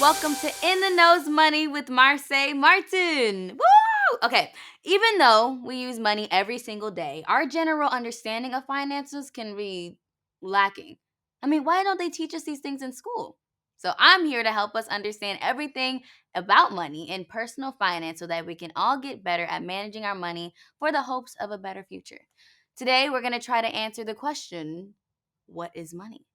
Welcome to In the Nose Money with Marsai Martin. Woo! Okay, even though we use money every single day, our general understanding of finances can be lacking. I mean, why don't they teach us these things in school? So I'm here to help us understand everything about money and personal finance so that we can all get better at managing our money for the hopes of a better future. Today, we're going to try to answer the question, what is money?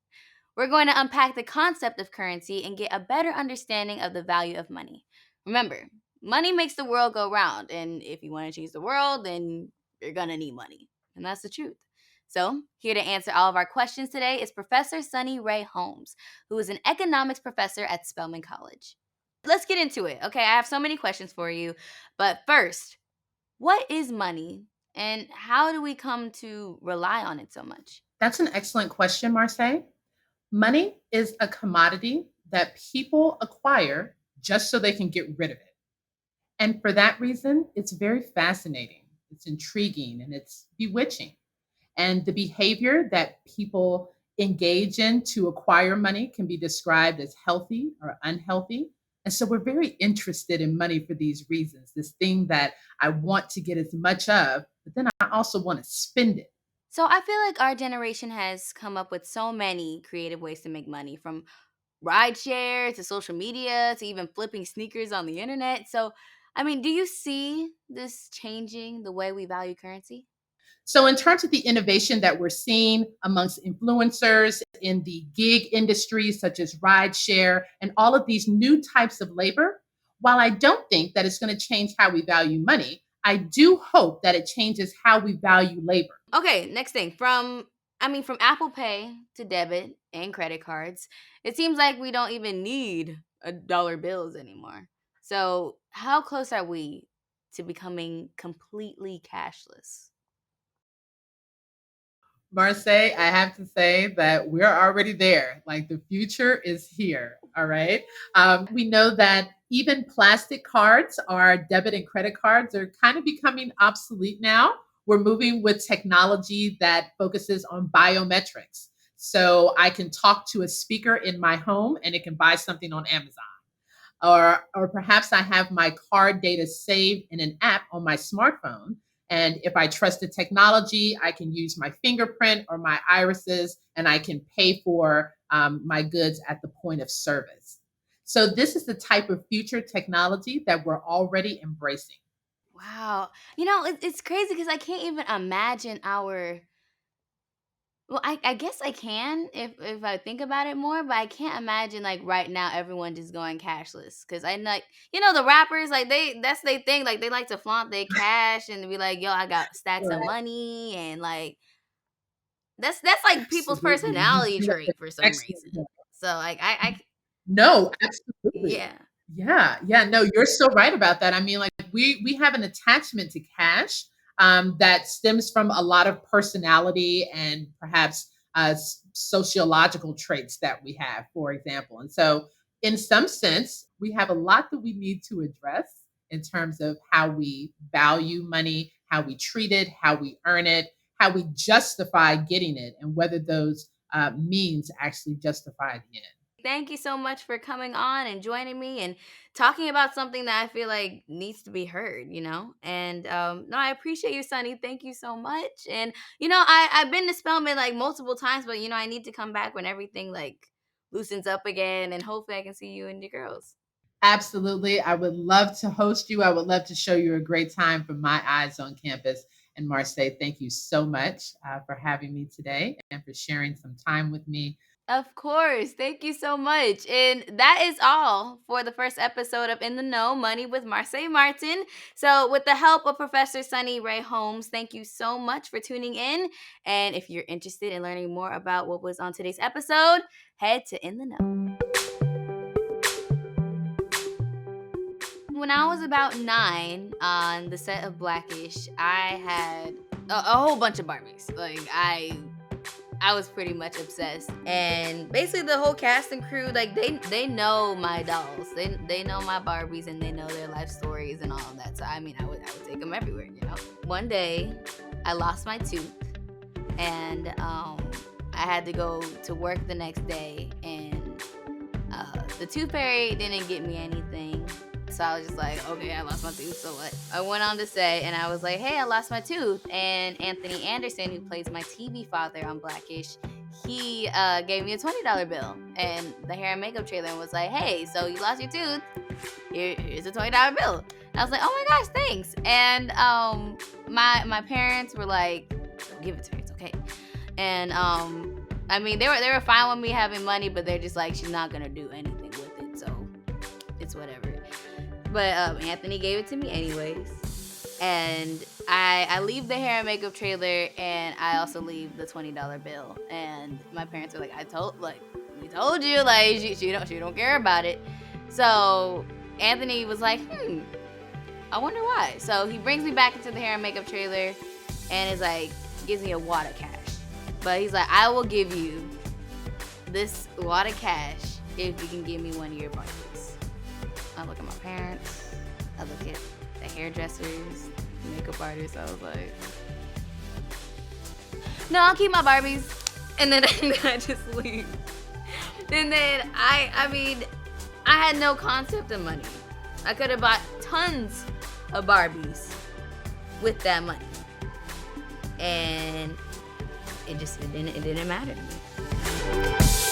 We're going to unpack the concept of currency and get a better understanding of the value of money. Remember, money makes the world go round, and if you want to change the world, then you're going to need money. And that's the truth. So, here to answer all of our questions today is Professor Sunny Ray Holmes, who is an economics professor at Spelman College. Let's get into it. Okay, I have so many questions for you. But first, what is money and how do we come to rely on it so much? That's an excellent question, Marseille. Money is a commodity that people acquire just so they can get rid of it. And for that reason, it's very fascinating, it's intriguing, and it's bewitching. And the behavior that people engage in to acquire money can be described as healthy or unhealthy. And so we're very interested in money for these reasons, this thing that I want to get as much of, but then I also want to spend it. So I feel like our generation has come up with so many creative ways to make money, from rideshare to social media to even flipping sneakers on the internet. So, I mean, do you see this changing the way we value currency? So, in terms of the innovation that we're seeing amongst influencers in the gig industries, such as rideshare and all of these new types of labor, while I don't think that it's going to change how we value money, I do hope that it changes how we value labor. Okay, next thing. From Apple Pay to debit and credit cards, it seems like we don't even need a dollar bills anymore. So, how close are we to becoming completely cashless? Marseille, I have to say that we're already there. Like the future is here. All right. We know that even plastic cards, our debit and credit cards, are kind of becoming obsolete now. We're moving with technology that focuses on biometrics. So I can talk to a speaker in my home and it can buy something on Amazon. Or perhaps I have my card data saved in an app on my smartphone. And if I trust the technology, I can use my fingerprint or my irises and I can pay for my goods at the point of service. So, this is the type of future technology that we're already embracing. Wow. It's crazy because I can't even imagine our. Well, I guess I can if I think about it more, but I can't imagine like right now everyone just going cashless. Cause I like the rappers like that's their thing, like they like to flaunt their cash and be like, yo, I got stacks of Right. money, and like that's like people's Absolutely. You personality bring up an trait for some excellent reason. point. So like I No, absolutely. yeah. Yeah, yeah. No, you're so right about that. I mean, like we have an attachment to cash that stems from a lot of personality and perhaps sociological traits that we have, for example. And so, in some sense, we have a lot that we need to address in terms of how we value money, how we treat it, how we earn it, how we justify getting it, and whether those means actually justify the end. Thank you so much for coming on and joining me and talking about something that I feel like needs to be heard. And no, I appreciate you, Sonny. Thank you so much. And I've been to Spelman like multiple times, but I need to come back when everything like loosens up again, and hopefully I can see you and your girls. Absolutely. I would love to host you. I would love to show you a great time from my eyes on campus in Marseille. Thank you so much for having me today and for sharing some time with me. Of course. Thank you so much. And that is all for the first episode of In the Know Money with Marsai Martin. So, with the help of Professor Sunny Ray Holmes, thank you so much for tuning in. And if you're interested in learning more about what was on today's episode, head to In the Know. When I was about 9 on the set of Blackish, I had a whole bunch of Barbies. Like, I was pretty much obsessed, and basically the whole cast and crew, like they know my dolls, they know my Barbies, and they know their life stories and all of that. So I mean, I would take them everywhere. One day, I lost my tooth, and I had to go to work the next day, and The tooth fairy didn't get me anything. So I was just like, okay, I lost my tooth, so what? I went on to say, and I was like, hey, I lost my tooth. And Anthony Anderson, who plays my TV father on Blackish, he gave me a $20 bill. And the hair and makeup trailer was like, hey, so you lost your tooth. Here's a $20 bill. And I was like, oh my gosh, thanks. And my parents were like, don't give it to her, it's okay. And I mean, they were fine with me having money, but they're just like, she's not gonna do anything with it, so it's whatever. But Anthony gave it to me anyways. And I leave the hair and makeup trailer, and I also leave the $20 bill. And my parents were like, we told you, like she don't care about it. So Anthony was like, I wonder why. So he brings me back into the hair and makeup trailer, and is like, gives me a wad of cash. But he's like, I will give you this wad of cash if you can give me one of your Barbies. I look at my parents. I look at the hairdressers, the makeup artists. I was like, no, I'll keep my Barbies. And then I just leave. And then I mean, I had no concept of money. I could have bought tons of Barbies with that money. And it didn't matter to me.